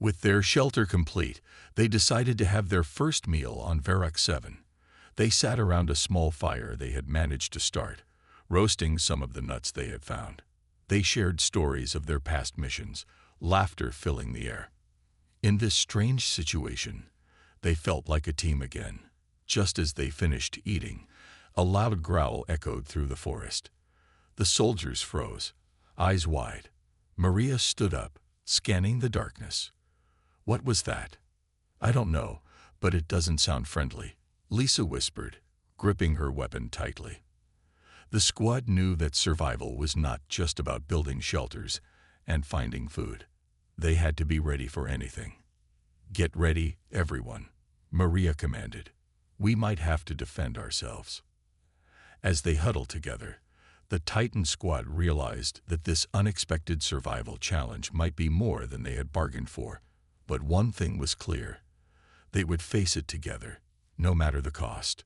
With their shelter complete, they decided to have their first meal on Varrock 7. They sat around a small fire they had managed to start, roasting some of the nuts they had found. They shared stories of their past missions, laughter filling the air. In this strange situation, they felt like a team again. Just as they finished eating, a loud growl echoed through the forest. The soldiers froze, eyes wide. Maria stood up, scanning the darkness. What was that? I don't know, but it doesn't sound friendly, Lisa whispered, gripping her weapon tightly. The squad knew that survival was not just about building shelters and finding food. They had to be ready for anything. Get ready, everyone, Maria commanded. We might have to defend ourselves. As they huddled together, the Titan squad realized that this unexpected survival challenge might be more than they had bargained for. But one thing was clear. They would face it together, no matter the cost.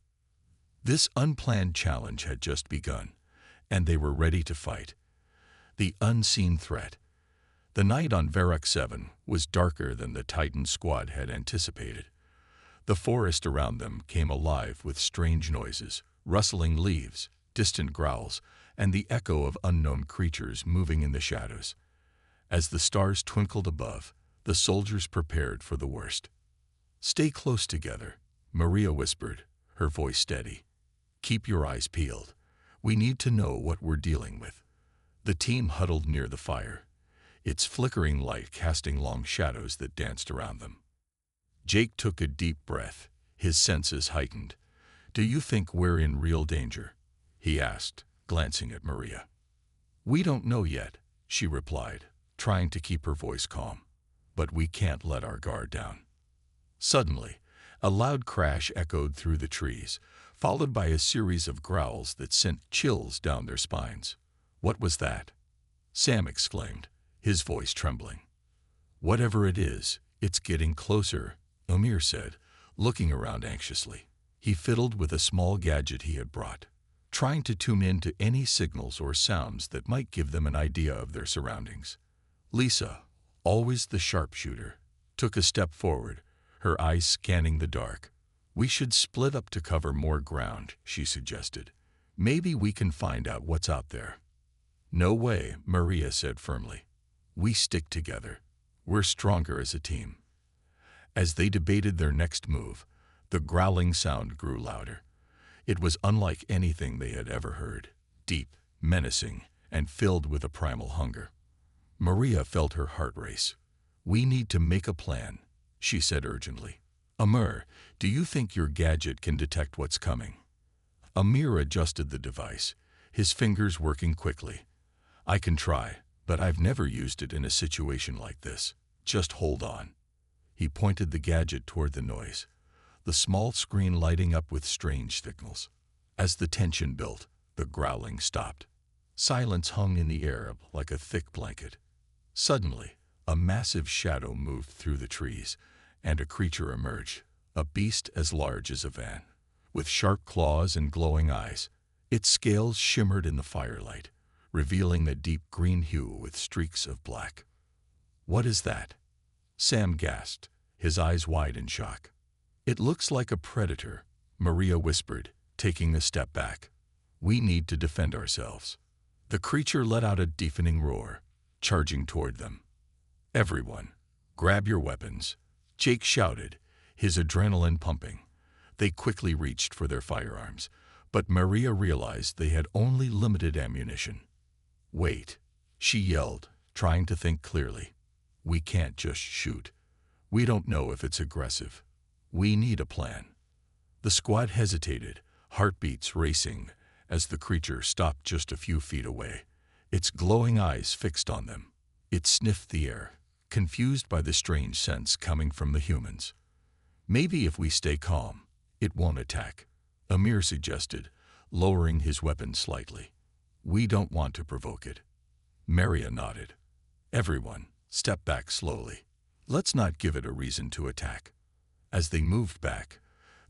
This unplanned challenge had just begun, and they were ready to fight. The unseen threat. The night on Varrock 7 was darker than the Titan squad had anticipated. The forest around them came alive with strange noises, rustling leaves, distant growls, and the echo of unknown creatures moving in the shadows. As the stars twinkled above, the soldiers prepared for the worst. Stay close together, Maria whispered, her voice steady. Keep your eyes peeled. We need to know what we're dealing with. The team huddled near the fire, its flickering light casting long shadows that danced around them. Jake took a deep breath, his senses heightened. Do you think we're in real danger? He asked, glancing at Maria. We don't know yet, she replied, trying to keep her voice calm. But we can't let our guard down. Suddenly, a loud crash echoed through the trees, followed by a series of growls that sent chills down their spines. What was that? Sam exclaimed, his voice trembling. Whatever it is, it's getting closer, Amir said, looking around anxiously. He fiddled with a small gadget he had brought, trying to tune in to any signals or sounds that might give them an idea of their surroundings. Lisa, always the sharpshooter, took a step forward, her eyes scanning the dark. We should split up to cover more ground, she suggested. Maybe we can find out what's out there. No way, Maria said firmly. We stick together. We're stronger as a team. As they debated their next move, the growling sound grew louder. It was unlike anything they had ever heard, deep, menacing, and filled with a primal hunger. Maria felt her heart race. We need to make a plan, she said urgently. Amir, do you think your gadget can detect what's coming? Amir adjusted the device, his fingers working quickly. I can try, but I've never used it in a situation like this. Just hold on. He pointed the gadget toward the noise, the small screen lighting up with strange signals. As the tension built, the growling stopped. Silence hung in the air like a thick blanket. Suddenly, a massive shadow moved through the trees, and a creature emerged, a beast as large as a van, with sharp claws and glowing eyes. Its scales shimmered in the firelight, revealing a deep green hue with streaks of black. What is that? Sam gasped, his eyes wide in shock. It looks like a predator, Maria whispered, taking a step back. We need to defend ourselves. The creature let out a deafening roar, charging toward them. Everyone, grab your weapons, Jake shouted, his adrenaline pumping. They quickly reached for their firearms, but Maria realized they had only limited ammunition. Wait, she yelled, trying to think clearly. We can't just shoot. We don't know if it's aggressive. We need a plan. The squad hesitated, heartbeats racing, as the creature stopped just a few feet away, its glowing eyes fixed on them. It sniffed the air, confused by the strange scents coming from the humans. Maybe if we stay calm, it won't attack, Amir suggested, lowering his weapon slightly. We don't want to provoke it. Maria nodded. Everyone, step back slowly. Let's not give it a reason to attack. As they moved back,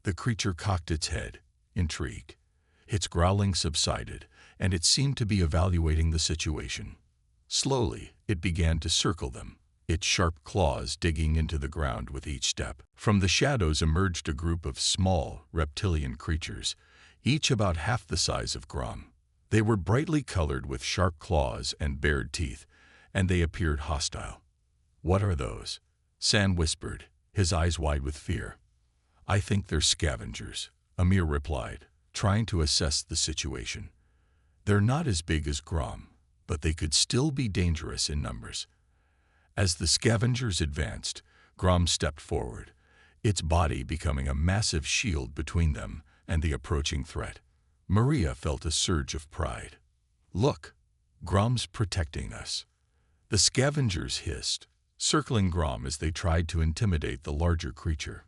the creature cocked its head, intrigued. Its growling subsided, and it seemed to be evaluating the situation. Slowly, it began to circle them, its sharp claws digging into the ground with each step. From the shadows emerged a group of small, reptilian creatures, each about half the size of Grom. They were brightly colored with sharp claws and bared teeth, and they appeared hostile. "What are those?" Sam whispered, his eyes wide with fear. "I think they're scavengers," Amir replied, trying to assess the situation. "They're not as big as Grom, but they could still be dangerous in numbers." As the scavengers advanced, Grom stepped forward, its body becoming a massive shield between them and the approaching threat. Maria felt a surge of pride. "Look, Grom's protecting us." The scavengers hissed, circling Grom as they tried to intimidate the larger creature.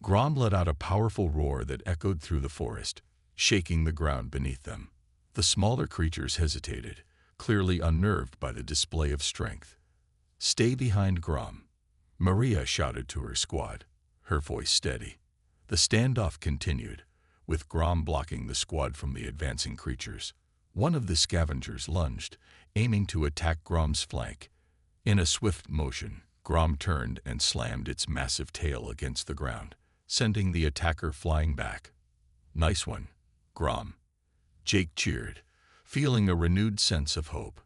Grom let out a powerful roar that echoed through the forest, shaking the ground beneath them. The smaller creatures hesitated, clearly unnerved by the display of strength. "Stay behind Grom," Maria shouted to her squad, her voice steady. The standoff continued, with Grom blocking the squad from the advancing creatures. One of the scavengers lunged, aiming to attack Grom's flank. In a swift motion, Grom turned and slammed its massive tail against the ground, sending the attacker flying back. "Nice one, Grom," Jake cheered, feeling a renewed sense of hope.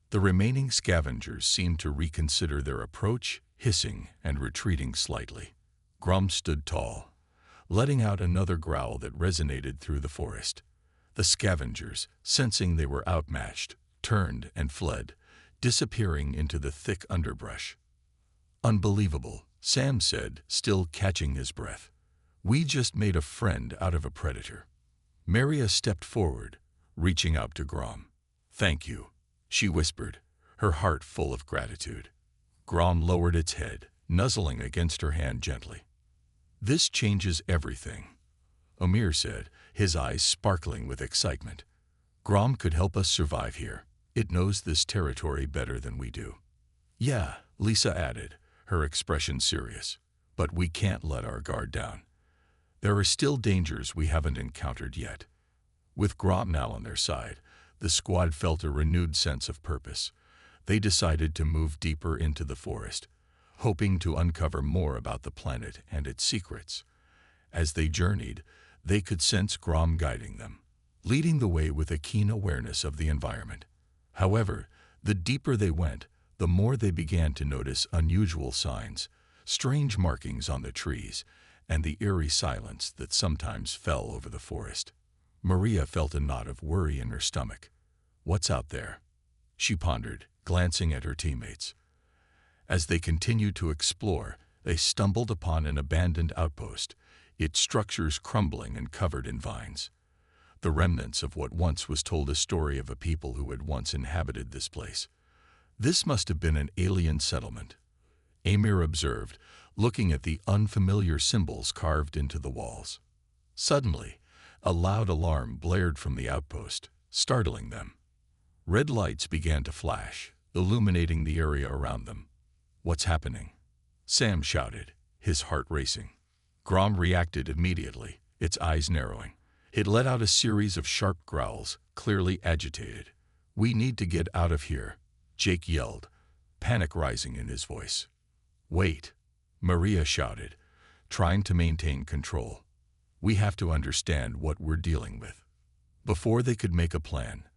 The remaining scavengers seemed to reconsider their approach, hissing and retreating slightly. Grom stood tall, letting out another growl that resonated through the forest. The scavengers, sensing they were outmatched, turned and fled, disappearing into the thick underbrush. "Unbelievable," Sam said, still catching his breath. "We just made a friend out of a predator." Maria stepped forward, reaching out to Grom. "Thank you," she whispered, her heart full of gratitude. Grom lowered its head, nuzzling against her hand gently. "This changes everything," Amir said, his eyes sparkling with excitement. "Grom could help us survive here. It knows this territory better than we do." "Yeah," Lisa added, her expression serious. "But we can't let our guard down. There are still dangers we haven't encountered yet." With Grom now on their side, the squad felt a renewed sense of purpose. They decided to move deeper into the forest, hoping to uncover more about the planet and its secrets. As they journeyed, they could sense Grom guiding them, leading the way with a keen awareness of the environment. However, the deeper they went, the more they began to notice unusual signs, strange markings on the trees, and the eerie silence that sometimes fell over the forest. Maria felt a knot of worry in her stomach. "What's out there?" she pondered, glancing at her teammates. As they continued to explore, they stumbled upon an abandoned outpost, its structures crumbling and covered in vines. The remnants of what once was told a story of a people who had once inhabited this place. "This must have been an alien settlement," Amir observed, looking at the unfamiliar symbols carved into the walls. Suddenly, a loud alarm blared from the outpost, startling them. Red lights began to flash, illuminating the area around them. "What's happening?" Sam shouted, his heart racing. Grom reacted immediately, its eyes narrowing. It let out a series of sharp growls, clearly agitated. "We need to get out of here," Jake yelled, panic rising in his voice. "Wait," Maria shouted, trying to maintain control. "We have to understand what we're dealing with." Before they could make a plan,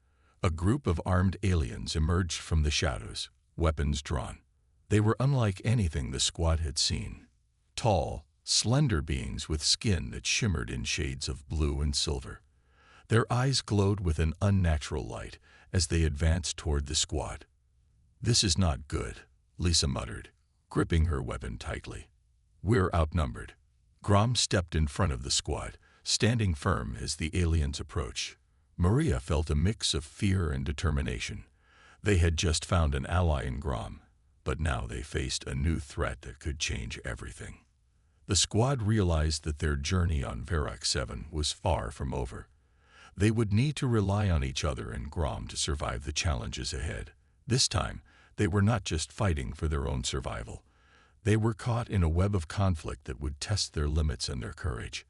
a group of armed aliens emerged from the shadows, weapons drawn. They were unlike anything the squad had seen. Tall, slender beings with skin that shimmered in shades of blue and silver. Their eyes glowed with an unnatural light as they advanced toward the squad. "This is not good," Lisa muttered, gripping her weapon tightly. "We're outnumbered." Grom stepped in front of the squad, standing firm as the aliens approached. Maria felt a mix of fear and determination. They had just found an ally in Grom, but now they faced a new threat that could change everything. The squad realized that their journey on Varrock 7 was far from over. They would need to rely on each other and Grom to survive the challenges ahead. This time, they were not just fighting for their own survival. They were caught in a web of conflict that would test their limits and their courage.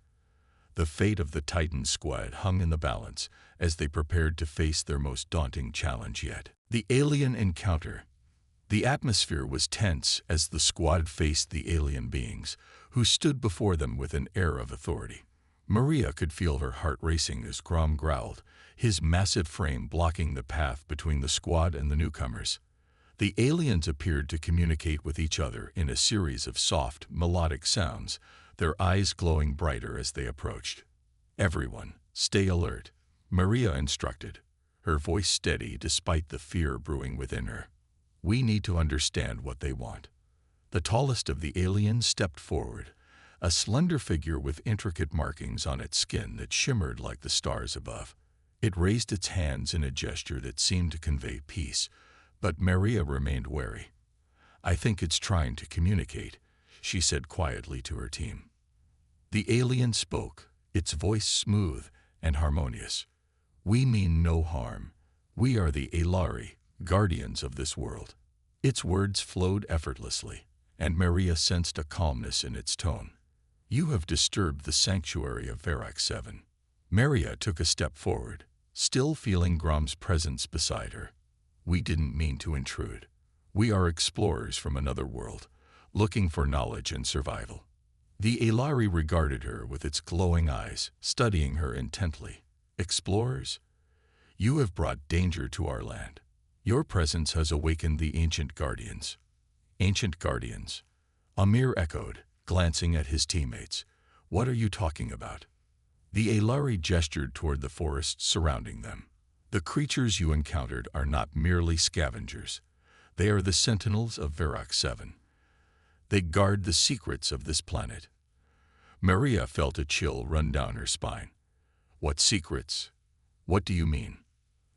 The fate of the Titan squad hung in the balance as they prepared to face their most daunting challenge yet. The alien encounter. The atmosphere was tense as the squad faced the alien beings, who stood before them with an air of authority. Maria could feel her heart racing as Grom growled, his massive frame blocking the path between the squad and the newcomers. The aliens appeared to communicate with each other in a series of soft, melodic sounds, their eyes glowing brighter as they approached. "Everyone, stay alert," Maria instructed, her voice steady despite the fear brewing within her. "We need to understand what they want." The tallest of the aliens stepped forward, a slender figure with intricate markings on its skin that shimmered like the stars above. It raised its hands in a gesture that seemed to convey peace, but Maria remained wary. "I think it's trying to communicate," she said quietly to her team. The alien spoke, its voice smooth and harmonious. "We mean no harm. We are the Elari, guardians of this world." Its words flowed effortlessly, and Maria sensed a calmness in its tone. "You have disturbed the sanctuary of Verac 7. Maria took a step forward, still feeling Grom's presence beside her. "We didn't mean to intrude. We are explorers from another world, looking for knowledge and survival." The Elari regarded her with its glowing eyes, studying her intently. "Explorers? You have brought danger to our land. Your presence has awakened the ancient guardians." "Ancient guardians?" Amir echoed, glancing at his teammates. "What are you talking about?" The Elari gestured toward the forest surrounding them. "The creatures you encountered are not merely scavengers. They are the sentinels of Verac 7. They guard the secrets of this planet." Maria felt a chill run down her spine. "What secrets? What do you mean?"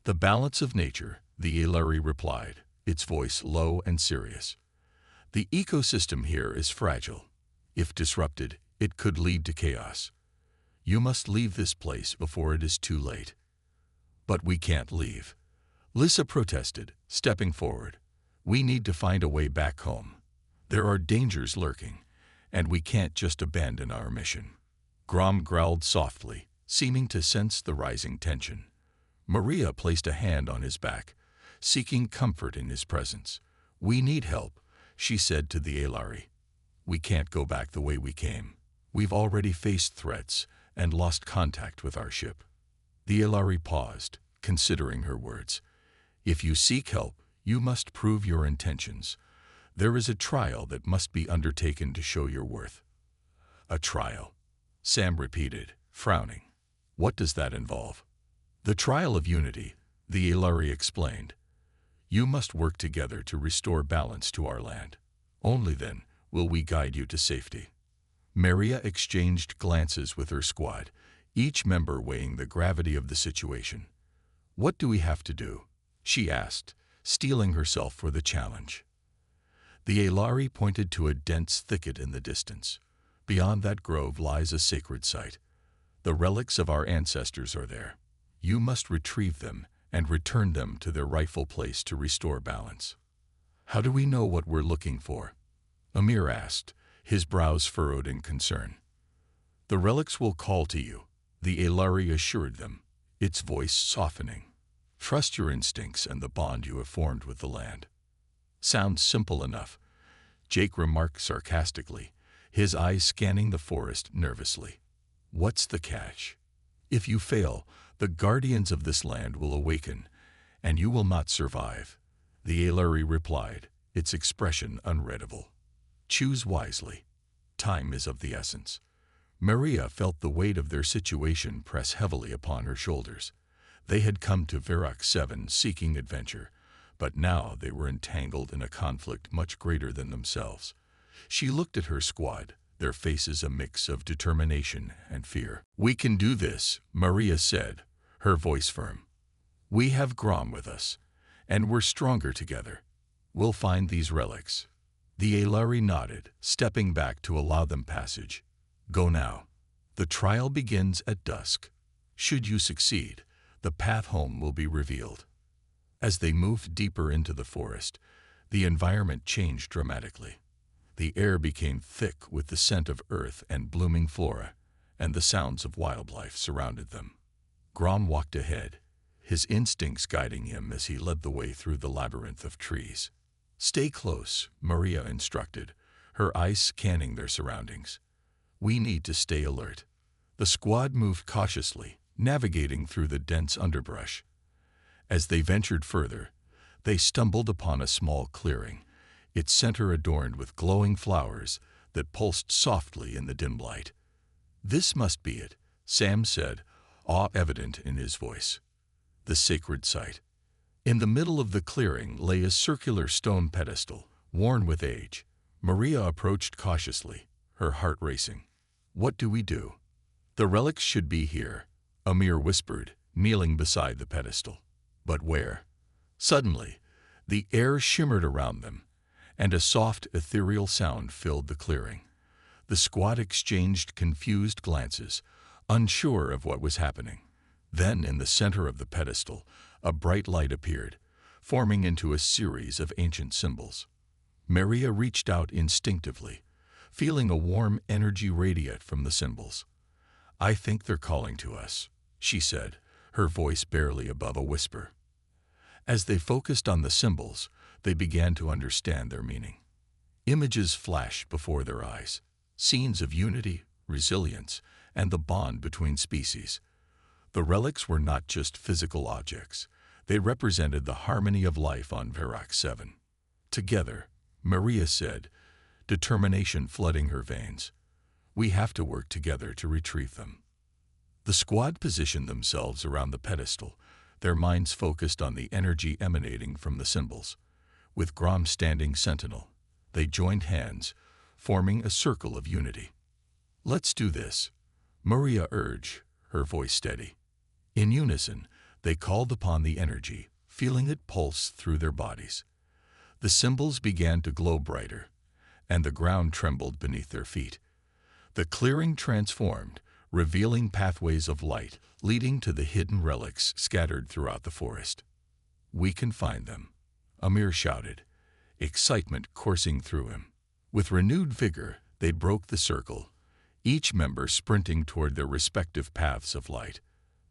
"The balance of nature," the Elari replied, its voice low and serious. "The ecosystem here is fragile. If disrupted, it could lead to chaos. You must leave this place before it is too late." "But we can't leave," Lissa protested, stepping forward. "We need to find a way back home. There are dangers lurking, and we can't just abandon our mission." Grom growled softly, seeming to sense the rising tension. Maria placed a hand on his back, seeking comfort in his presence. "We need help," she said to the Elari. "We can't go back the way we came. We've already faced threats and lost contact with our ship." The Elari paused, considering her words. "If you seek help, you must prove your intentions. There is a trial that must be undertaken to show your worth." "A trial?" Sam repeated, frowning. "What does that involve?" "The trial of unity," the Elari explained. "You must work together to restore balance to our land. Only then will we guide you to safety." Maria exchanged glances with her squad, each member weighing the gravity of the situation. "What do we have to do?" she asked, steeling herself for the challenge. The Elari pointed to a dense thicket in the distance. "Beyond that grove lies a sacred site. The relics of our ancestors are there. You must retrieve them and return them to their rightful place to restore balance." "How do we know what we're looking for?" Amir asked, his brows furrowed in concern. "The relics will call to you," the Elari assured them, its voice softening. "Trust your instincts and the bond you have formed with the land." "Sounds simple enough," Jake remarked sarcastically, his eyes scanning the forest nervously. "What's the catch? If you fail, the guardians of this land will awaken, and you will not survive," the Elari replied, its expression unreadable. "Choose wisely. Time is of the essence." Maria felt the weight of their situation press heavily upon her shoulders. They had come to Verac 7 seeking adventure, but now they were entangled in a conflict much greater than themselves. She looked at her squad, their faces a mix of determination and fear. "We can do this," Maria said, her voice firm. "We have Grom with us, and we're stronger together. We'll find these relics." The Elari nodded, stepping back to allow them passage. "Go now. The trial begins at dusk. Should you succeed, the path home will be revealed." As they moved deeper into the forest, the environment changed dramatically. The air became thick with the scent of earth and blooming flora, and the sounds of wildlife surrounded them. Grom walked ahead, his instincts guiding him as he led the way through the labyrinth of trees. Stay close, Maria instructed, her eyes scanning their surroundings. We need to stay alert. The squad moved cautiously, navigating through the dense underbrush. As they ventured further, they stumbled upon a small clearing, its center adorned with glowing flowers that pulsed softly in the dim light. This must be it, Sam said, awe evident in his voice. The sacred site. In the middle of the clearing lay a circular stone pedestal, worn with age. Maria approached cautiously, her heart racing. What do we do? The relics should be here, Amir whispered, kneeling beside the pedestal. But where? Suddenly, the air shimmered around them, and a soft, ethereal sound filled the clearing. The squad exchanged confused glances, unsure of what was happening. Then, in the center of the pedestal, a bright light appeared, forming into a series of ancient symbols. Maria reached out instinctively, feeling a warm energy radiate from the symbols. I think they're calling to us, she said, her voice barely above a whisper. As they focused on the symbols, they began to understand their meaning. Images flashed before their eyes, scenes of unity, resilience, and the bond between species. The relics were not just physical objects. They represented the harmony of life on Verac 7. Together, Maria said, determination flooding her veins. We have to work together to retrieve them. The squad positioned themselves around the pedestal, their minds focused on the energy emanating from the symbols. With Grom standing sentinel, they joined hands, forming a circle of unity. Let's do this, Maria urged, her voice steady. In unison, they called upon the energy, feeling it pulse through their bodies. The symbols began to glow brighter, and the ground trembled beneath their feet. The clearing transformed, revealing pathways of light leading to the hidden relics scattered throughout the forest. We can find them, Amir shouted, excitement coursing through him. With renewed vigor, they broke the circle, each member sprinting toward their respective paths of light.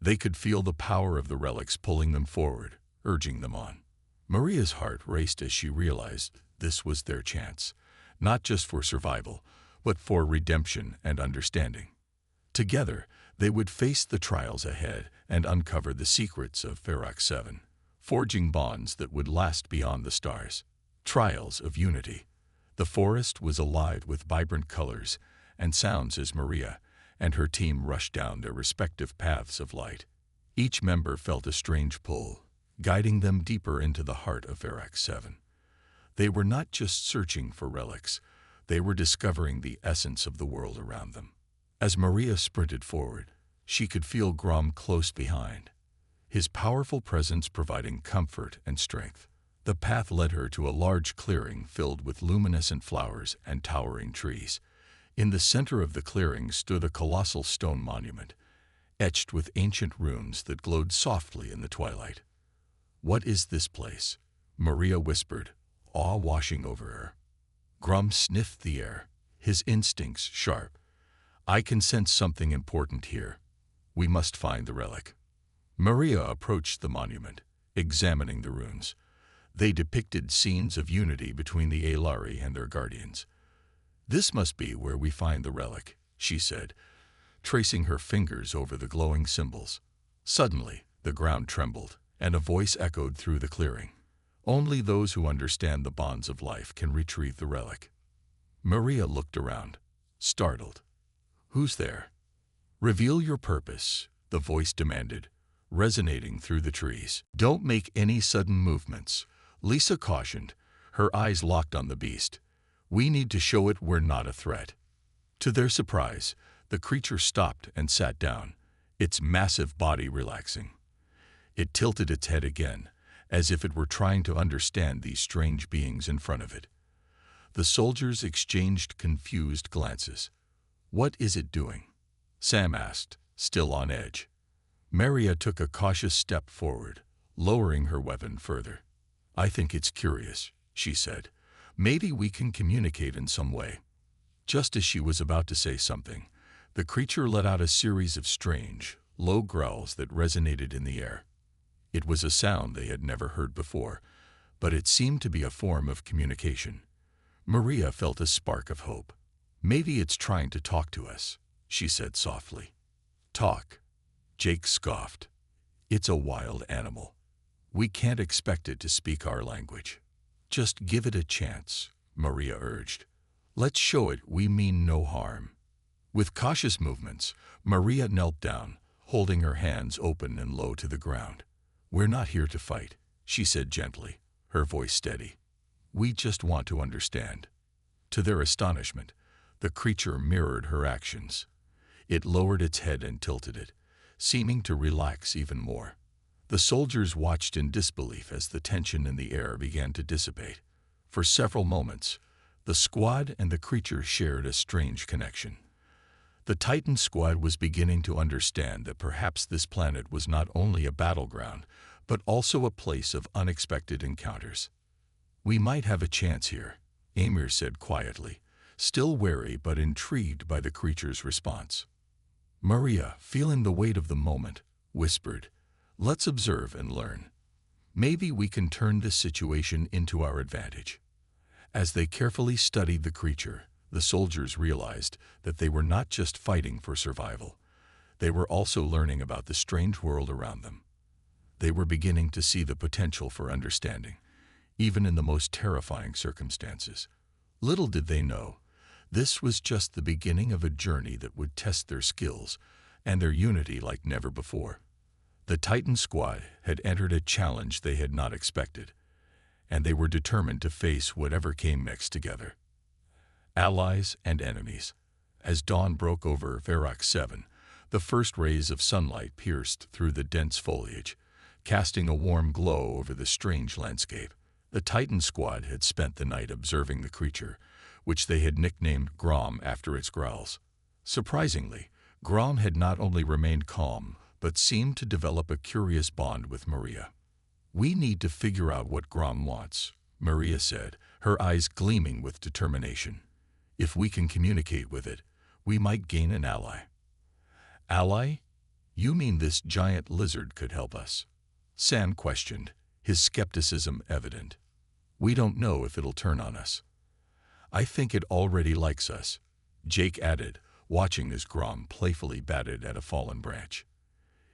They could feel the power of the relics pulling them forward, urging them on. Maria's heart raced as she realized this was their chance, not just for survival, but for redemption and understanding. Together, they would face the trials ahead and uncover the secrets of Verac 7, forging bonds that would last beyond the stars. Trials of unity. The forest was alive with vibrant colors and sounds as Maria and her team rushed down their respective paths of light. Each member felt a strange pull, guiding them deeper into the heart of Verac 7. They were not just searching for relics, they were discovering the essence of the world around them. As Maria sprinted forward, she could feel Grom close behind, his powerful presence providing comfort and strength. The path led her to a large clearing filled with luminescent flowers and towering trees. In the center of the clearing stood a colossal stone monument, etched with ancient runes that glowed softly in the twilight. What is this place? Maria whispered, awe washing over her. Grom sniffed the air, his instincts sharp. I can sense something important here. We must find the relic. Maria approached the monument, examining the runes. They depicted scenes of unity between the Aelari and their guardians. This must be where we find the relic, she said, tracing her fingers over the glowing symbols. Suddenly, the ground trembled, and a voice echoed through the clearing. Only those who understand the bonds of life can retrieve the relic. Maria looked around, startled. Who's there? Reveal your purpose, the voice demanded, resonating through the trees. Don't make any sudden movements, Lisa cautioned, her eyes locked on the beast. We need to show it we're not a threat. To their surprise, the creature stopped and sat down, its massive body relaxing. It tilted its head again, as if it were trying to understand these strange beings in front of it. The soldiers exchanged confused glances. What is it doing? Sam asked, still on edge. Maria took a cautious step forward, lowering her weapon further. I think it's curious, she said. Maybe we can communicate in some way. Just as she was about to say something, the creature let out a series of strange, low growls that resonated in the air. It was a sound they had never heard before, but it seemed to be a form of communication. Maria felt a spark of hope. "Maybe it's trying to talk to us," she said softly. "Talk?" Jake scoffed. "It's a wild animal. We can't expect it to speak our language." "Just give it a chance," Maria urged. "Let's show it we mean no harm." With cautious movements, Maria knelt down, holding her hands open and low to the ground. "We're not here to fight," she said gently, her voice steady. "We just want to understand." To their astonishment, the creature mirrored her actions. It lowered its head and tilted it, seeming to relax even more. The soldiers watched in disbelief as the tension in the air began to dissipate. For several moments, the squad and the creature shared a strange connection. The Titan squad was beginning to understand that perhaps this planet was not only a battleground, but also a place of unexpected encounters. "We might have a chance here," Amir said quietly, still wary but intrigued by the creature's response. Maria, feeling the weight of the moment, whispered, "Let's observe and learn. Maybe we can turn this situation into our advantage." As they carefully studied the creature, the soldiers realized that they were not just fighting for survival. They were also learning about the strange world around them. They were beginning to see the potential for understanding, even in the most terrifying circumstances. Little did they know, this was just the beginning of a journey that would test their skills and their unity like never before. The Titan squad had entered a challenge they had not expected, and they were determined to face whatever came next together. Allies and enemies. As dawn broke over Varrock 7, the first rays of sunlight pierced through the dense foliage, casting a warm glow over the strange landscape. The Titan squad had spent the night observing the creature, which they had nicknamed Grom after its growls. Surprisingly, Grom had not only remained calm, but seemed to develop a curious bond with Maria. "We need to figure out what Grom wants," Maria said, her eyes gleaming with determination. "If we can communicate with it, we might gain an ally." "Ally? You mean this giant lizard could help us?" San questioned, his skepticism evident. "We don't know if it'll turn on us." "I think it already likes us," Jake added, watching as Grom playfully batted at a fallen branch.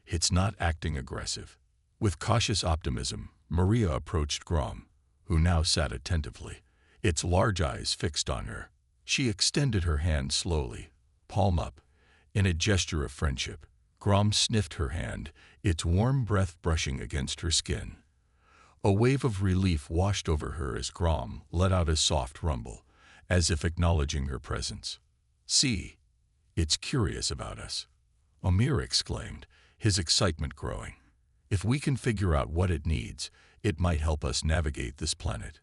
"It's not acting aggressive." With cautious optimism, Maria approached Grom, who now sat attentively, its large eyes fixed on her. She extended her hand slowly, palm up, in a gesture of friendship. Grom sniffed her hand, its warm breath brushing against her skin. A wave of relief washed over her as Grom let out a soft rumble, as if acknowledging her presence. "See, it's curious about us," Amir exclaimed, his excitement growing. "If we can figure out what it needs, it might help us navigate this planet."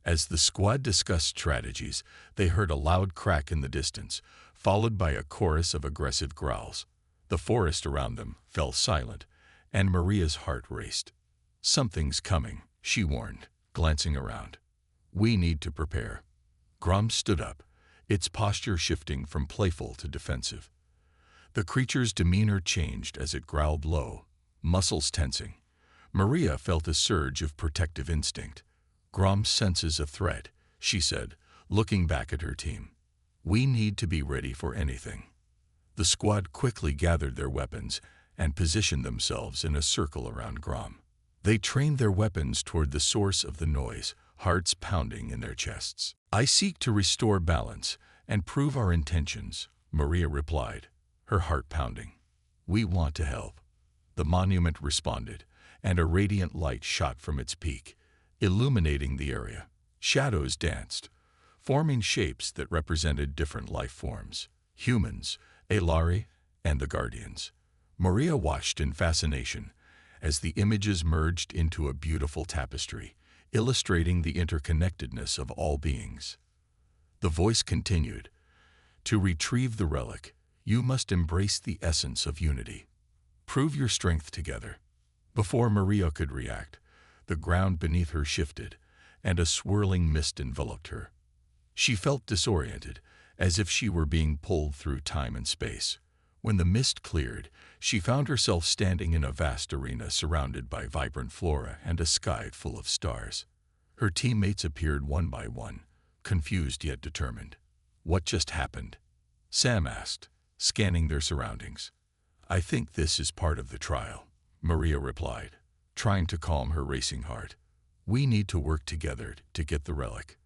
As the squad discussed strategies, they heard a loud crack in the distance, followed by a chorus of aggressive growls. The forest around them fell silent, and Maria's heart raced. "Something's coming," she warned, glancing around. "We need to prepare." Grom stood up, its posture shifting from playful to defensive. The creature's demeanor changed as it growled low, muscles tensing. Maria felt a surge of protective instinct. "Grom senses a threat," she said, looking back at her team. "We need to be ready for anything." The squad quickly gathered their weapons and positioned themselves in a circle around Grom. They trained their weapons toward the source of the noise, hearts pounding in their chests. "I seek to restore balance and prove our intentions," Maria replied, her heart pounding. "We want to help." The monument responded, and a radiant light shot from its peak, illuminating the area. Shadows danced, forming shapes that represented different life forms: humans, Elari, and the Guardians. Maria watched in fascination as the images merged into a beautiful tapestry, illustrating the interconnectedness of all beings. The voice continued, "To retrieve the relic, you must embrace the essence of unity. Prove your strength together." Before Maria could react, the ground beneath her shifted, and a swirling mist enveloped her. She felt disoriented, as if she were being pulled through time and space. When the mist cleared, she found herself standing in a vast arena surrounded by vibrant flora and a sky full of stars. Her teammates appeared one by one, confused yet determined. "What just happened?" Sam asked, scanning their surroundings. "I think this is part of the trial," Maria replied, trying to calm her racing heart. "We need to work together to get the relic."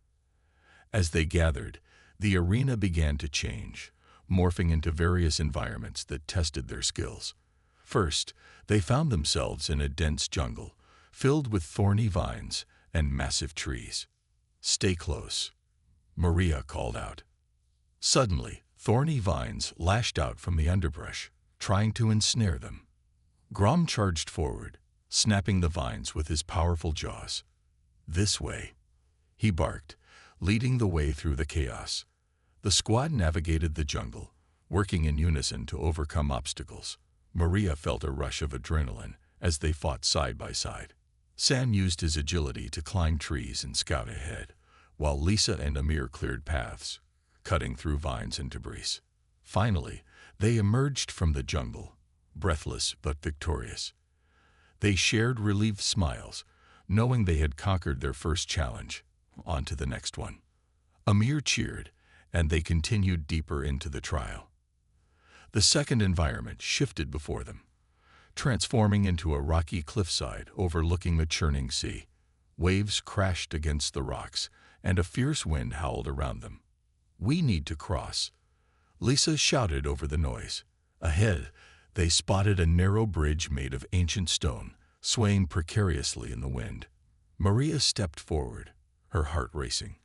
As they gathered, the arena began to change, morphing into various environments that tested their skills. First, they found themselves in a dense jungle, filled with thorny vines and massive trees. "Stay close," Maria called out. Suddenly, thorny vines lashed out from the underbrush, trying to ensnare them. Grom charged forward, snapping the vines with his powerful jaws. "This way," he barked, leading the way through the chaos. The squad navigated the jungle, working in unison to overcome obstacles. Maria felt a rush of adrenaline as they fought side by side. Sam used his agility to climb trees and scout ahead, while Lisa and Amir cleared paths, cutting through vines and debris. Finally, they emerged from the jungle, breathless but victorious. They shared relieved smiles, knowing they had conquered their first challenge. On to the next one. Amir cheered, and they continued deeper into the trial. The second environment shifted before them, transforming into a rocky cliffside overlooking the churning sea. Waves crashed against the rocks, and a fierce wind howled around them. "We need to cross," Lisa shouted over the noise. Ahead, they spotted a narrow bridge made of ancient stone, swaying precariously in the wind. Maria stepped forward, her heart racing.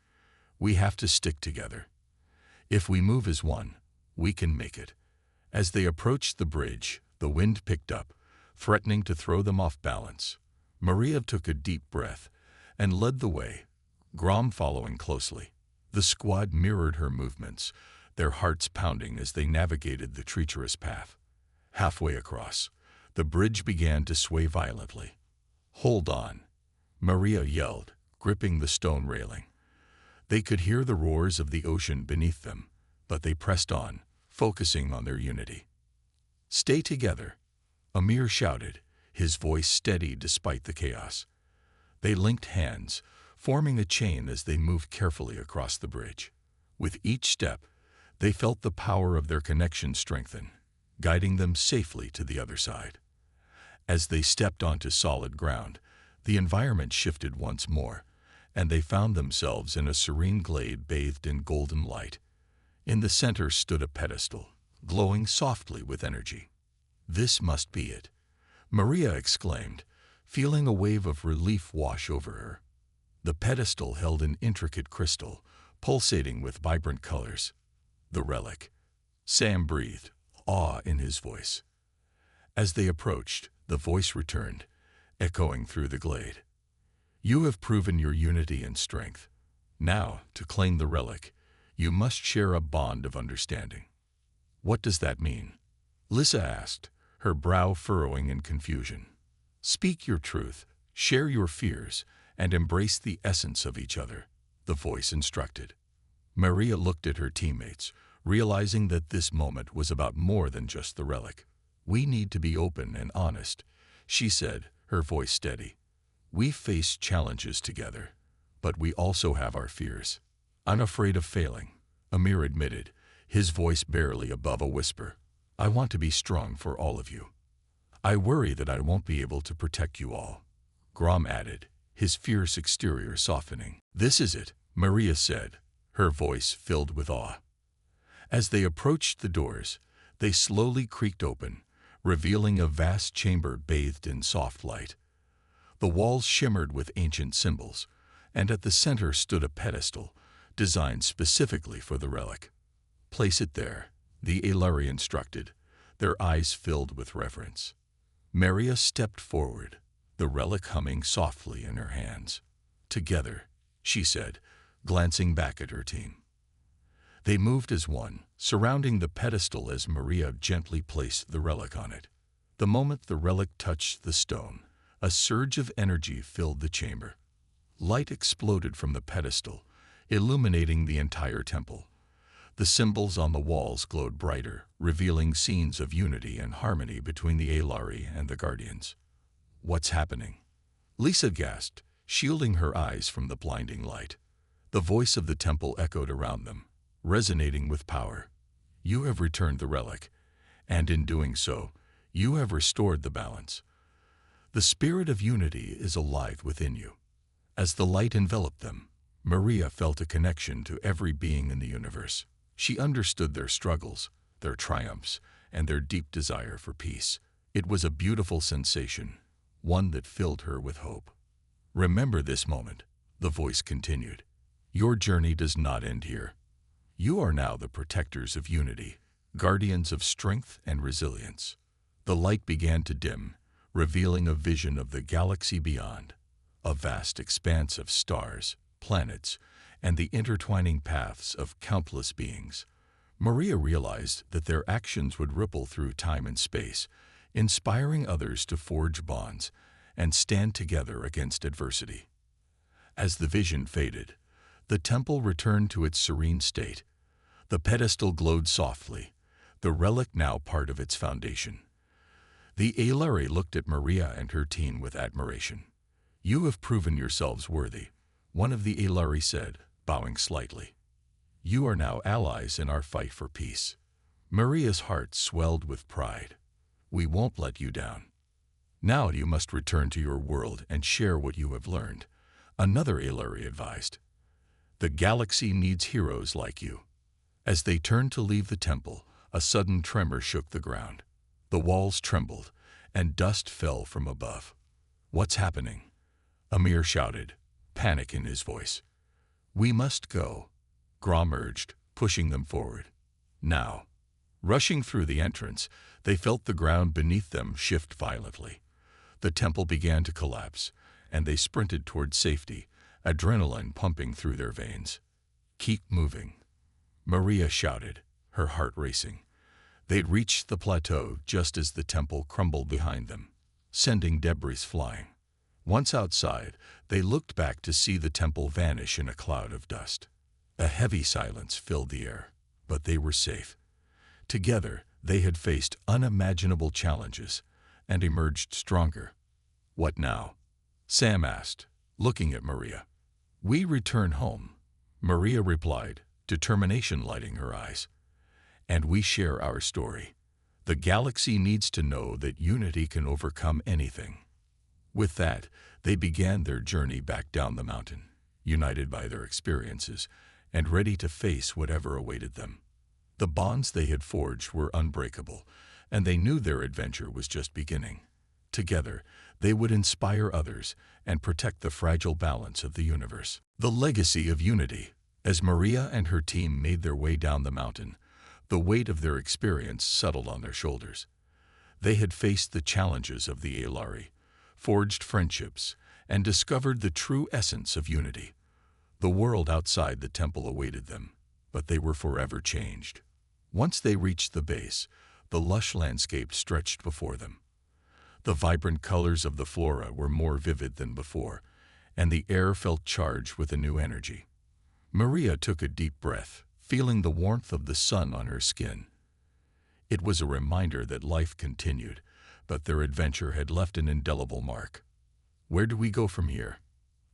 "We have to stick together. If we move as one, we can make it." As they approached the bridge, the wind picked up, threatening to throw them off balance. Maria took a deep breath and led the way, Grom following closely. The squad mirrored her movements, their hearts pounding as they navigated the treacherous path. Halfway across, the bridge began to sway violently. "Hold on," Maria yelled, gripping the stone railing. They could hear the roars of the ocean beneath them, but they pressed on, focusing on their unity. "Stay together," Amir shouted, his voice steady despite the chaos. They linked hands, forming a chain as they moved carefully across the bridge. With each step, they felt the power of their connection strengthen, guiding them safely to the other side. As they stepped onto solid ground, the environment shifted once more, and they found themselves in a serene glade bathed in golden light. In the center stood a pedestal, glowing softly with energy. "This must be it," Maria exclaimed, feeling a wave of relief wash over her. The pedestal held an intricate crystal, pulsating with vibrant colors. "The relic," Sam breathed, awe in his voice. As they approached, the voice returned, echoing through the glade. "You have proven your unity and strength. Now, to claim the relic, you must share a bond of understanding." "What does that mean?" Lisa asked, her brow furrowing in confusion. "Speak your truth, share your fears, and embrace the essence of each other," the voice instructed. Maria looked at her teammates, realizing that this moment was about more than just the relic. "We need to be open and honest," she said, her voice steady. "We face challenges together, but we also have our fears." "I'm afraid of failing," Amir admitted, his voice barely above a whisper. "I want to be strong for all of you. I worry that I won't be able to protect you all," Grom added, his fierce exterior softening. "This is it," Maria said, her voice filled with awe. As they approached the doors, they slowly creaked open, revealing a vast chamber bathed in soft light. The walls shimmered with ancient symbols, and at the center stood a pedestal, designed specifically for the relic. "Place it there," the Aelari instructed, their eyes filled with reverence. Maria stepped forward, the relic humming softly in her hands. "Together," she said, glancing back at her team. They moved as one, surrounding the pedestal as Maria gently placed the relic on it. The moment the relic touched the stone, a surge of energy filled the chamber. Light exploded from the pedestal, illuminating the entire temple. The symbols on the walls glowed brighter, revealing scenes of unity and harmony between the Aelari and the Guardians. "What's happening?" Lisa gasped, shielding her eyes from the blinding light. The voice of the temple echoed around them, resonating with power. You have returned the relic, and in doing so, you have restored the balance. The spirit of unity is alive within you. As the light enveloped them, Maria felt a connection to every being in the universe. She understood their struggles, their triumphs, and their deep desire for peace. It was a beautiful sensation, one that filled her with hope. Remember this moment, the voice continued. Your journey does not end here. You are now the protectors of unity, guardians of strength and resilience. The light began to dim, revealing a vision of the galaxy beyond, a vast expanse of stars, planets, and the intertwining paths of countless beings. Maria realized that their actions would ripple through time and space, inspiring others to forge bonds and stand together against adversity. As the vision faded, the temple returned to its serene state. The pedestal glowed softly, the relic now part of its foundation. The Aelari looked at Maria and her team with admiration. You have proven yourselves worthy, one of the Aelari said, bowing slightly. You are now allies in our fight for peace. Maria's heart swelled with pride. We won't let you down. Now you must return to your world and share what you have learned, another Aelari advised. The galaxy needs heroes like you. As they turned to leave the temple, a sudden tremor shook the ground. The walls trembled, and dust fell from above. What's happening? Amir shouted, panic in his voice. We must go, Grom urged, pushing them forward. Now. Rushing through the entrance, they felt the ground beneath them shift violently. The temple began to collapse, and they sprinted toward safety, adrenaline pumping through their veins. Keep moving, Maria shouted, her heart racing. They'd reached the plateau just as the temple crumbled behind them, sending debris flying. Once outside, they looked back to see the temple vanish in a cloud of dust. A heavy silence filled the air, but they were safe. Together, they had faced unimaginable challenges and emerged stronger. What now? Sam asked, looking at Maria. We return home, Maria replied, determination lighting her eyes. And we share our story. The galaxy needs to know that unity can overcome anything. With that, they began their journey back down the mountain, united by their experiences and ready to face whatever awaited them. The bonds they had forged were unbreakable, and they knew their adventure was just beginning. Together, they would inspire others and protect the fragile balance of the universe. The legacy of unity. As Maria and her team made their way down the mountain, the weight of their experience settled on their shoulders. They had faced the challenges of the Aelari, forged friendships, and discovered the true essence of unity. The world outside the temple awaited them, but they were forever changed. Once they reached the base, the lush landscape stretched before them. The vibrant colors of the flora were more vivid than before, and the air felt charged with a new energy. Maria took a deep breath, feeling the warmth of the sun on her skin. It was a reminder that life continued, but their adventure had left an indelible mark. Where do we go from here?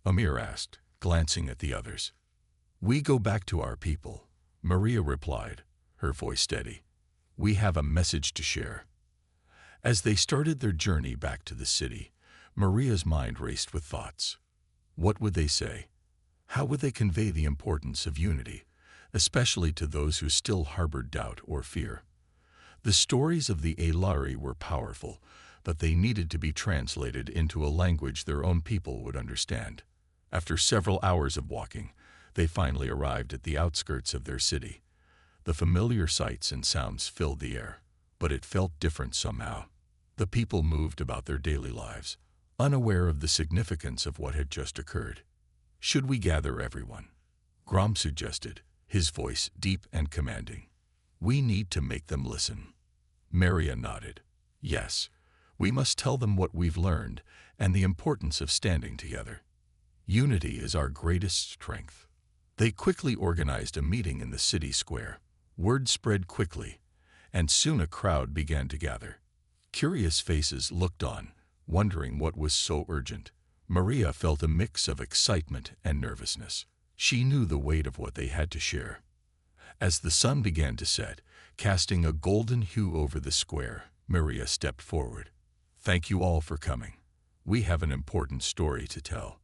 Amir asked, glancing at the others. We go back to our people, Maria replied, her voice steady. We have a message to share. As they started their journey back to the city, Maria's mind raced with thoughts. What would they say? How would they convey the importance of unity, especially to those who still harbored doubt or fear? The stories of the Aelari were powerful, but they needed to be translated into a language their own people would understand. After several hours of walking, they finally arrived at the outskirts of their city. The familiar sights and sounds filled the air, but it felt different somehow. The people moved about their daily lives, unaware of the significance of what had just occurred. Should we gather everyone? Grom suggested, his voice deep and commanding. We need to make them listen. Maria nodded. Yes, we must tell them what we've learned and the importance of standing together. Unity is our greatest strength. They quickly organized a meeting in the city square. Word spread quickly, and soon a crowd began to gather. Curious faces looked on, wondering what was so urgent. Maria felt a mix of excitement and nervousness. She knew the weight of what they had to share. As the sun began to set, casting a golden hue over the square, Maria stepped forward. "Thank you all for coming. We have an important story to tell."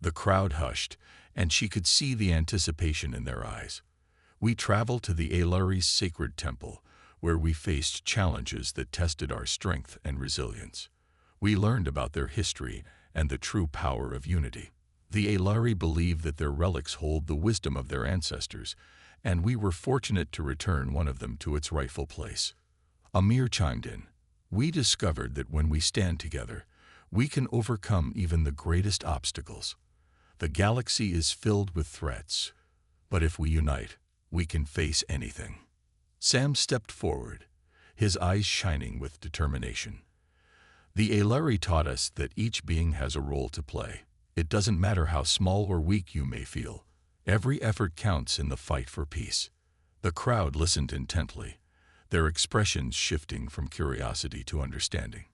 The crowd hushed, and she could see the anticipation in their eyes. We traveled to the Aelari's sacred temple, where we faced challenges that tested our strength and resilience. We learned about their history and the true power of unity. The Aelari believe that their relics hold the wisdom of their ancestors, and we were fortunate to return one of them to its rightful place. Amir chimed in. "We discovered that when we stand together, we can overcome even the greatest obstacles. The galaxy is filled with threats, but if we unite, we can face anything." Sam stepped forward, his eyes shining with determination. "The Aelari taught us that each being has a role to play. It doesn't matter how small or weak you may feel. Every effort counts in the fight for peace." The crowd listened intently, their expressions shifting from curiosity to understanding.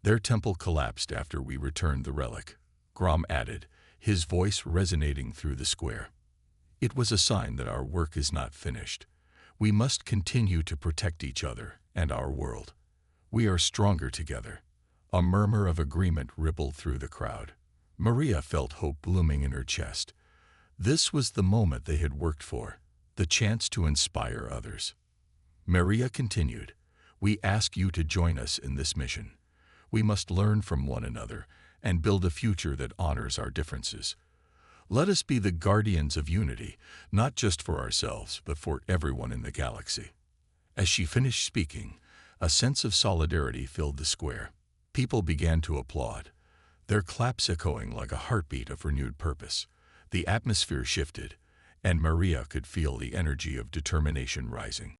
"Their temple collapsed after we returned the relic," Grom added, his voice resonating through the square. "It was a sign that our work is not finished. We must continue to protect each other and our world. We are stronger together." A murmur of agreement rippled through the crowd. Maria felt hope blooming in her chest. This was the moment they had worked for, the chance to inspire others. Maria continued, "We ask you to join us in this mission. We must learn from one another and build a future that honors our differences. Let us be the guardians of unity, not just for ourselves, but for everyone in the galaxy." As she finished speaking, a sense of solidarity filled the square. People began to applaud, their claps echoing like a heartbeat of renewed purpose. The atmosphere shifted, and Maria could feel the energy of determination rising.